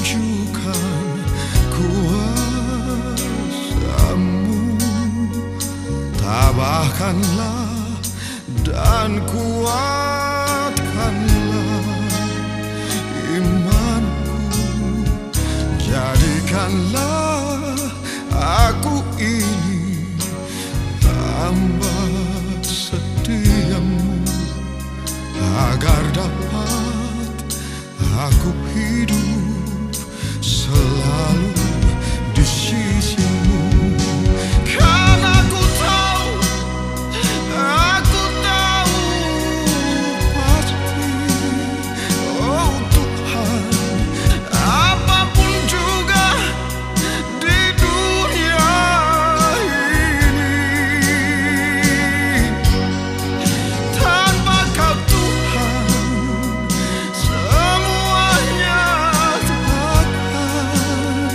tunjukkan kuasa-Mu, tabahkanlah dan kuatkanlah imanku, jadikanlah aku ini hamba setia-Mu, agar dapat aku hidup selalu di sisi-Mu. Karena aku tahu pasti, oh Tuhan, apapun juga di dunia ini, tanpa Kau Tuhan semuanya takkan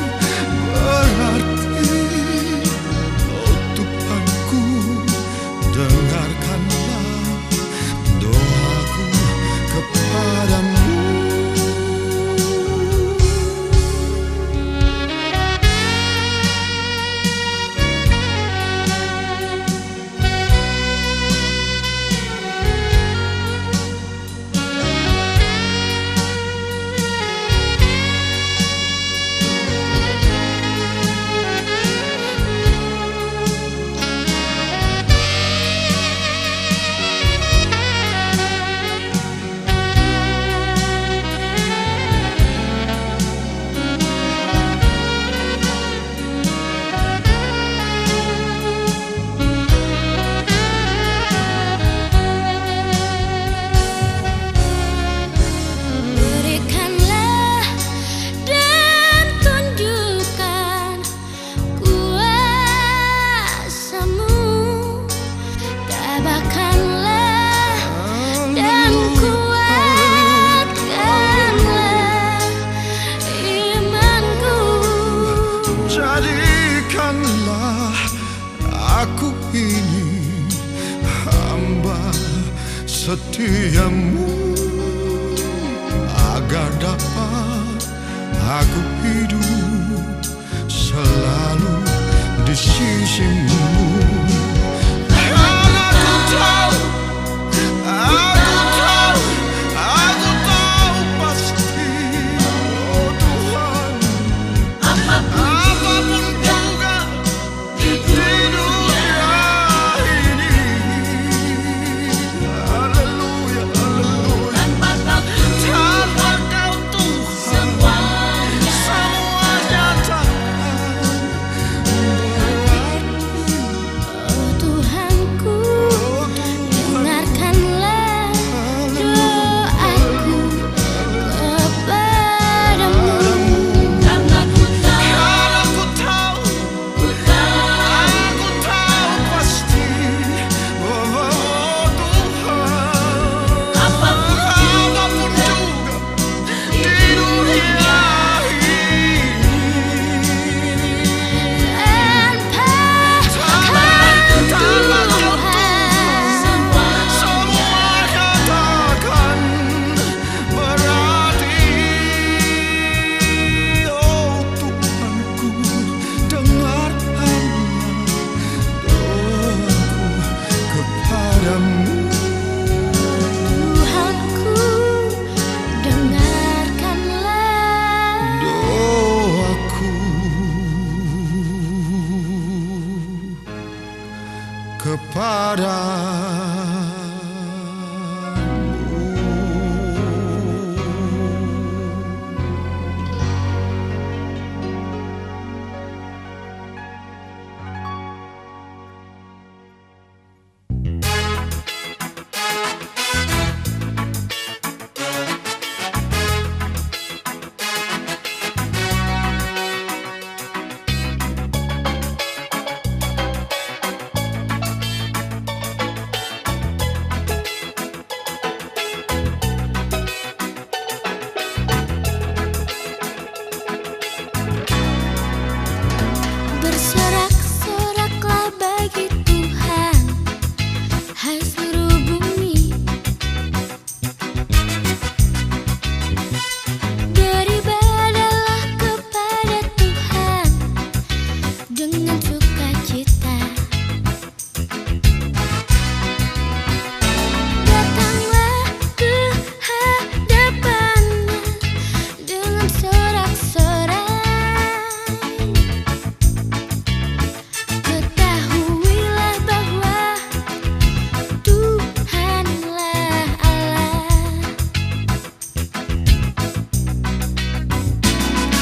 berarti. Oh Tuhanku, dengarkanlah doaku kepadamu. Berikanlah dan tunjukkan kuasa-Mu, tabahkanlah dan kuatkanlah imanku, Jadikanlah aku ini hamba setia-Mu, agar dapat aku hidup selalu di sisi-Mu. Karena aku tahu pasti, oh Tuhan, apapun juga di dunia ini, haleluya, haleluya, tanpa Kau Tuhan semuanya takkan berarti.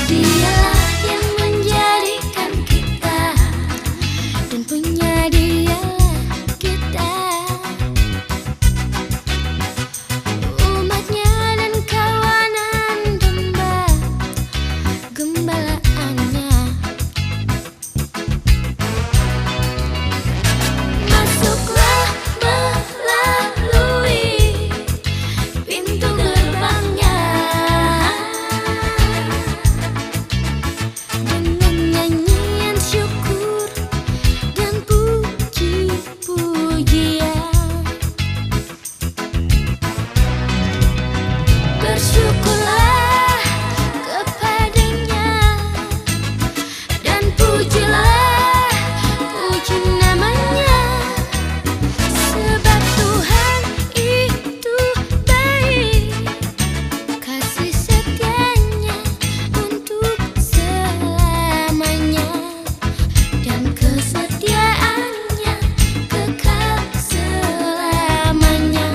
Dialah yang menjadikan kita, dan punya dialah kita, umatnya dan kawanan domba gembalaannya. Masuklah melalui pintu gerbangnya dengan nyanyian syukur dan puji-pujian. Bersyukurlah kepadanya dan pujilah, puji namanya, sebab Tuhan itu baik, kasih setianya untuk selamanya, dan kesetiaannya kekal selamanya.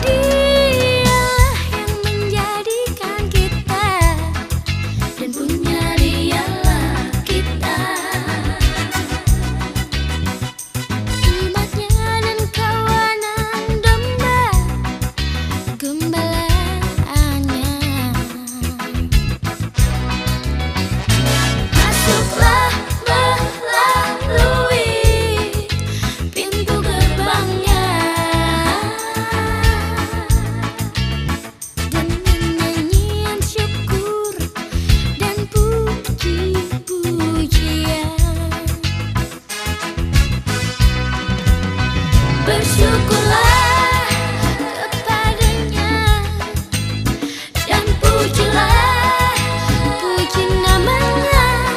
Dialah yang menjadikan kita, dan punya dialah kita, umatnya dan kawanan domba gembalaannya. Masuklah melalui pintu gerbangnya dengan nyanyian syukur dan puji-pujian. Bersyukurlah kepadanya dan pujilah, puji namanya,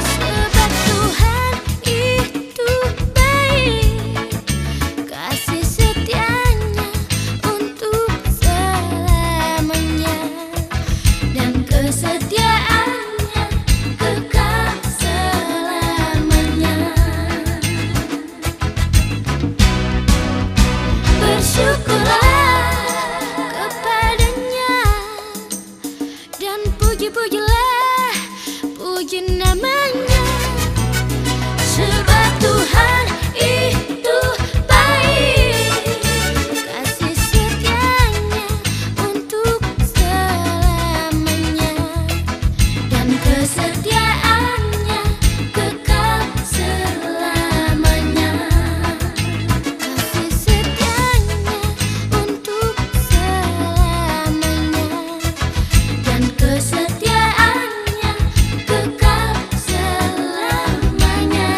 sebab Tuhan itu baik, kasih setianya untuk selamanya, dan kesetiaannya kekal selamanya. Bersyukurlah kepadanya dan puji-pujilah, puji namanya, sebab Tuhan itu baik, kasih setianya untuk selamanya, dan kesetiaannya kekal selamanya, kasih setianya untuk selamanya, dan kesetiaannya kekal selamanya.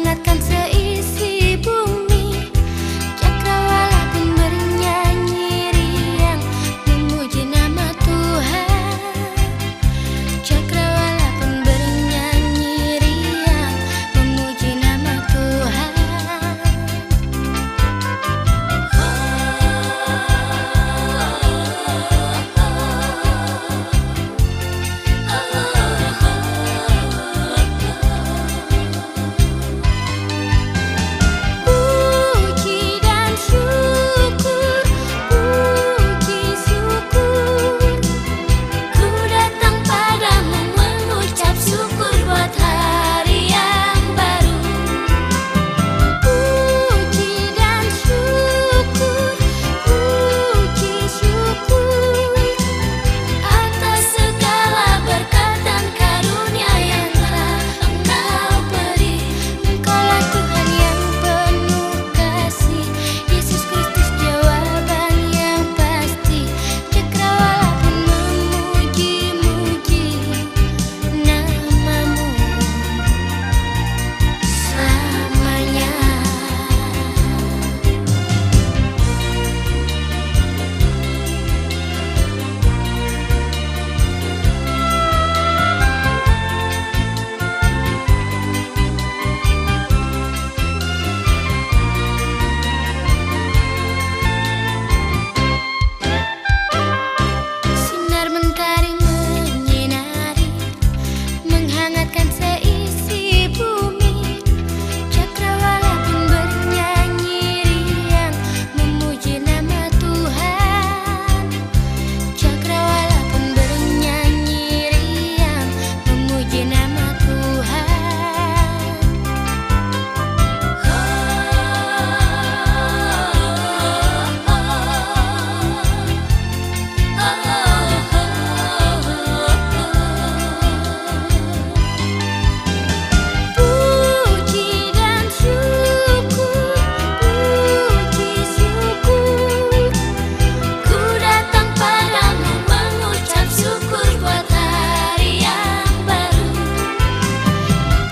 menghangatkan seisi bumi. Cakrawala pun bernyanyi riang memuji nama Tuhan. Cakrawala pun bernyanyi riang memuji nama Tuhan. Puji dan syukur, puji syukur, ku datang padamu mengucap syukur buat hari yang baru. Puji dan syukur, puji syukur, atas segala berkat dan karunia yang telah Engkau beri. Engkaulah Tuhan yang penuh kasih, Yesus Kristus jawaban yang pasti. Cakrawala pun memuji-muji namamu selamanya. Sinar mentari menyinari, menghangatkan seisi bumi. Cakrawala pun bernyanyi riang memuji nama Tuhan. Cakrawala pun bernyanyi riang memuji nama Tuhan. Puji dan syukur, puji syukur, ku datang padamu mengucap syukur buat hari yang baru.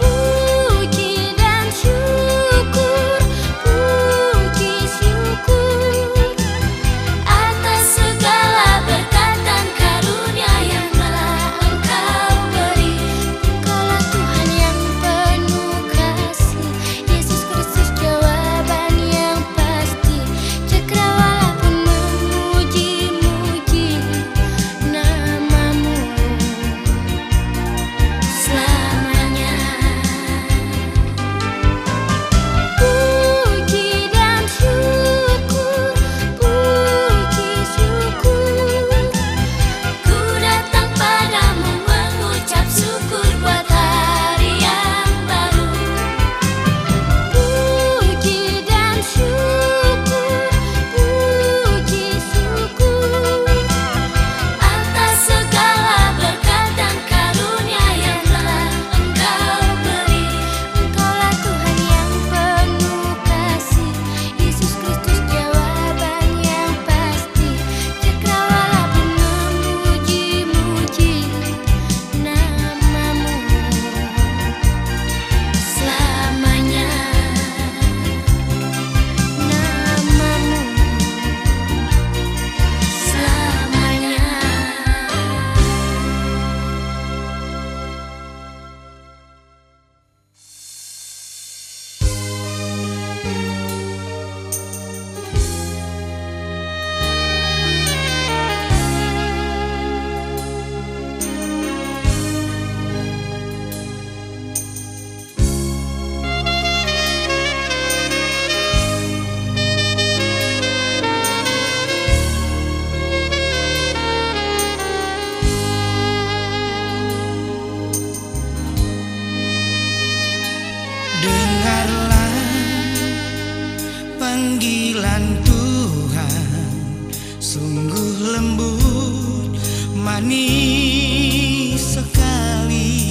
Puji dan syukur, puji syukur, atas segala berkat dan karunia yang telah Engkau beri. Engkaulah Tuhan yang penuh kasih, Yesus Kristus jawaban yang pasti. Cakrawala pun memuji-muji namamu selamanya. Puji dan syukur, puji syukur, ku datang padamu mengucap syukur buat hari yang baru. Puji dan syukur, puji syukur, atas segala berkat dan karunia yang telah Engkau beri. Engkaulah Tuhan yang penuh kasih, Yesus Kristus jawaban yang pasti. Cakrawala pun memuji-muji namamu selamanya. Namamu selamanya. Dengarlah panggilan Tuhan, sungguh lembut manis sekali.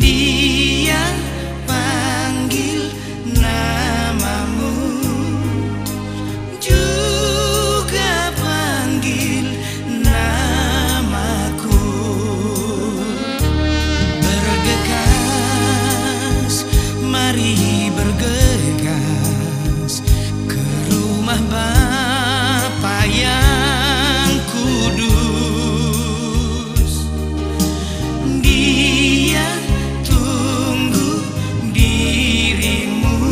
Dia panggil namamu, juga panggil namaku. Berdekat Mari bergegas ke rumah Bapa yang kudus. Dia tunggu dirimu,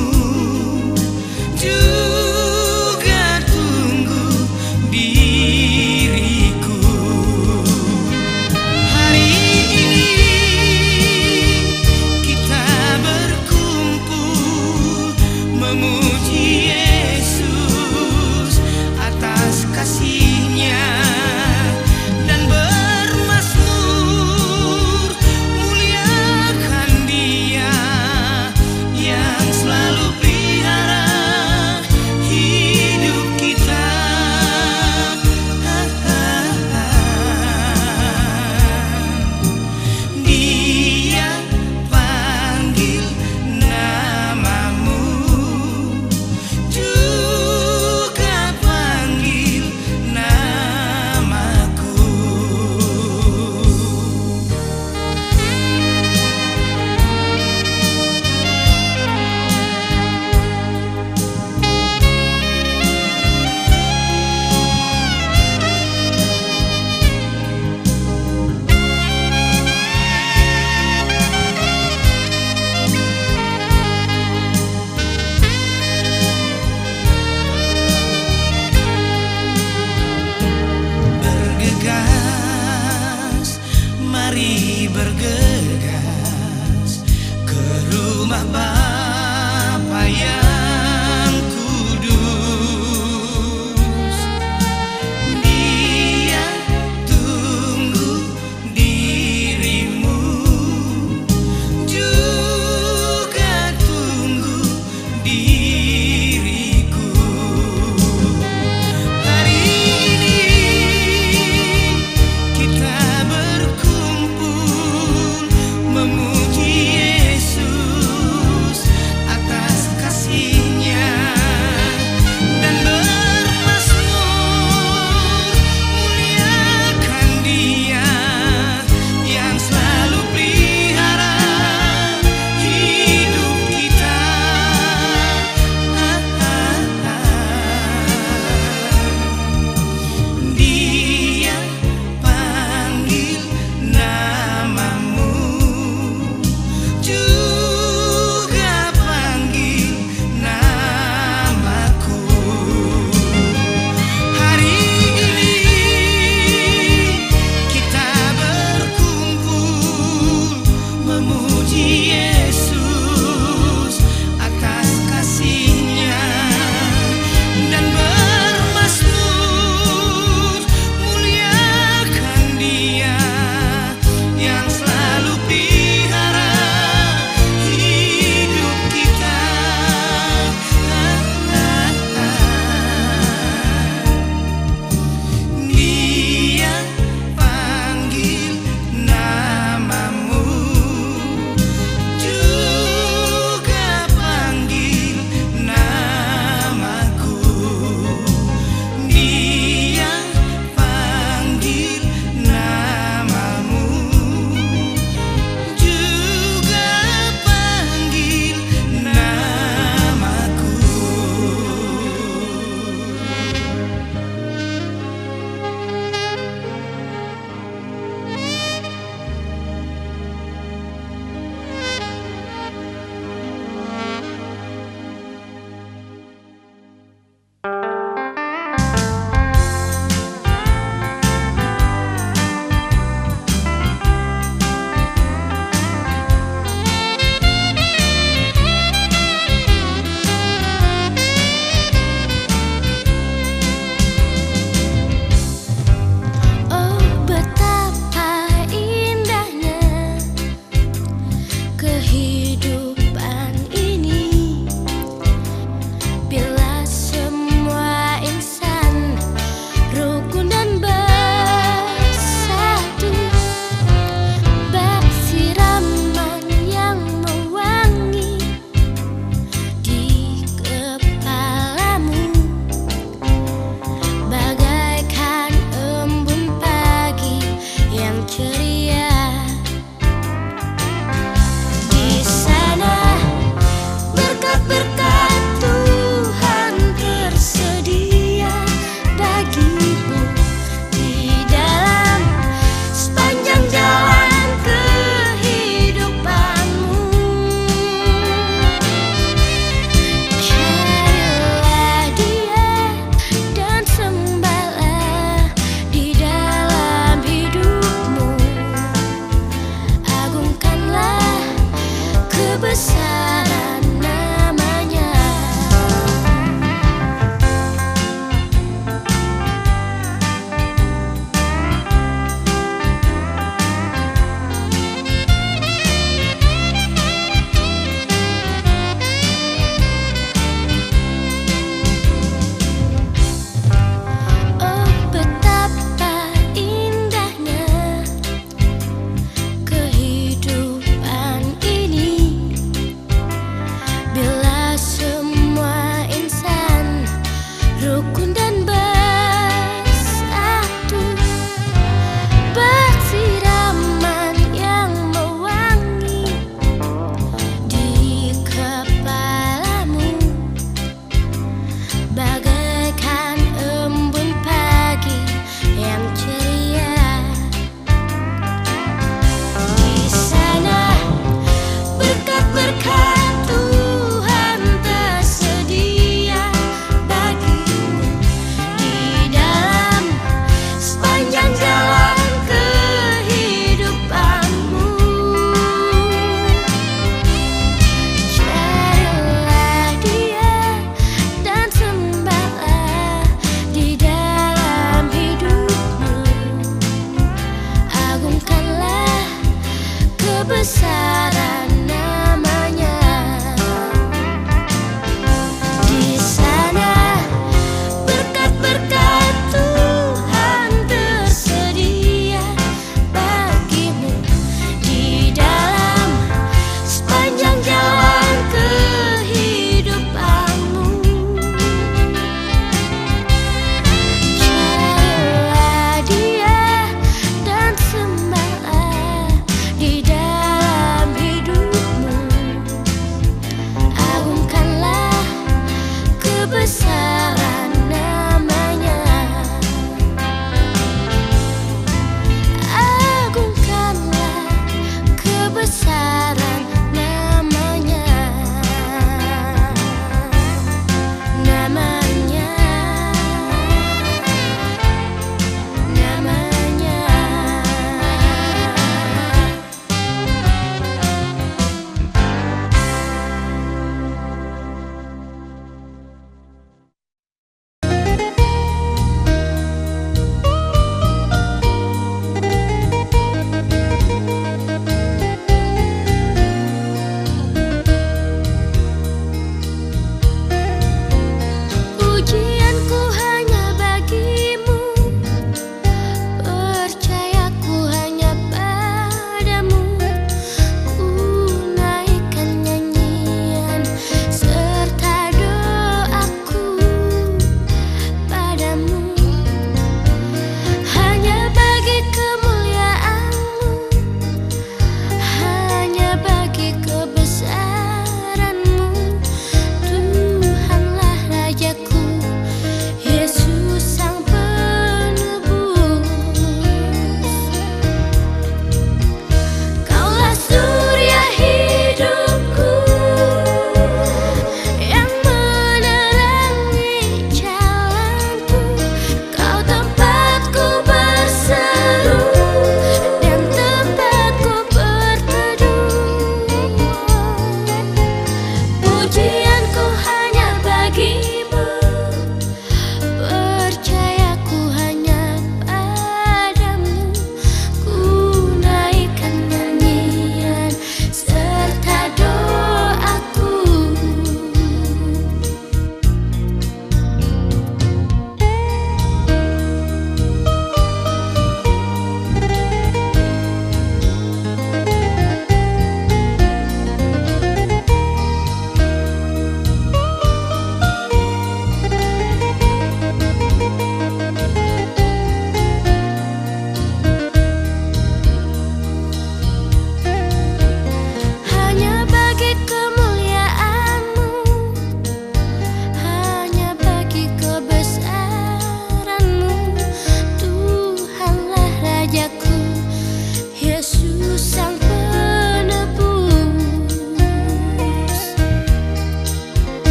juga tunggu diriku. Hari ini kita berkumpul kebesaran namanya. Oh, betapa indahnya kehidupan ini.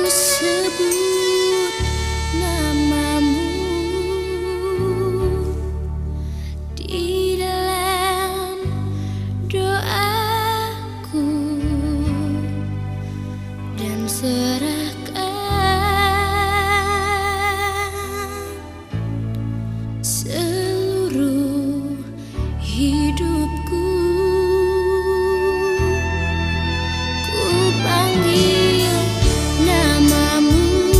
sebut namamu di dalam doaku dan serahkan seluruh hidupku. Ku panggil namamu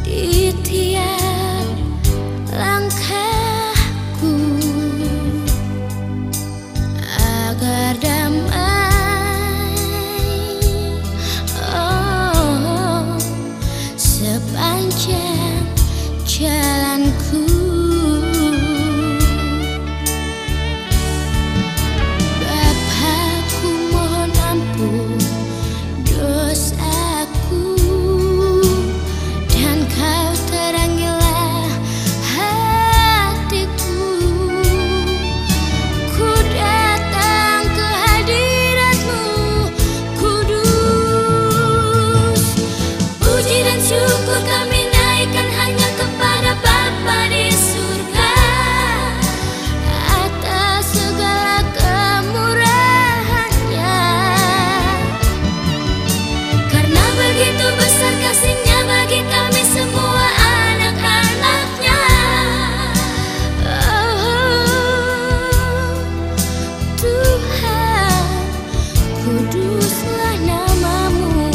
di tiap langkahku agar damai, oh, sepanjang jalanku. Bapakku mohon ampun dosaku, dan kau terangilah hatiku. Ku datang ke hadiratmu kudus. Puji dan syukur kami naikkan hanya kepada Bapa di surga atas segala kemurahan-Nya, karena begitu besar kasih-Nya bagi kami semua anak-anak-Nya. Oh, Tuhan, kuduslah namamu.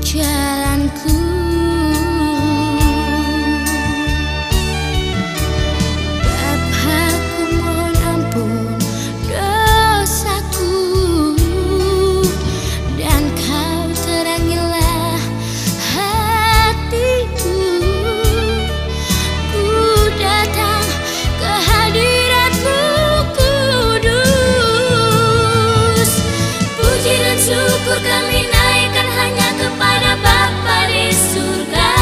Jalanku, Bapakku mohon ampun dosaku, dan kau terangilah hatiku. Ku datang ke hadiratmu kudus. Puji dan syukur kami naikkan hanya kepada Bapa di surga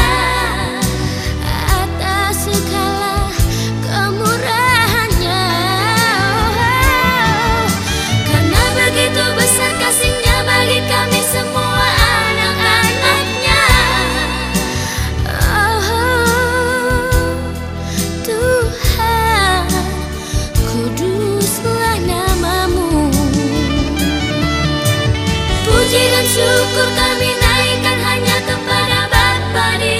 atas segala kemurahan-Nya. Oh, karena begitu besar kasih-Nya bagi kami semua anak-anak-Nya. Oh, Tuhan, kuduslah namamu. Puji dan syukur kami naikkan hanya kepada Bapa di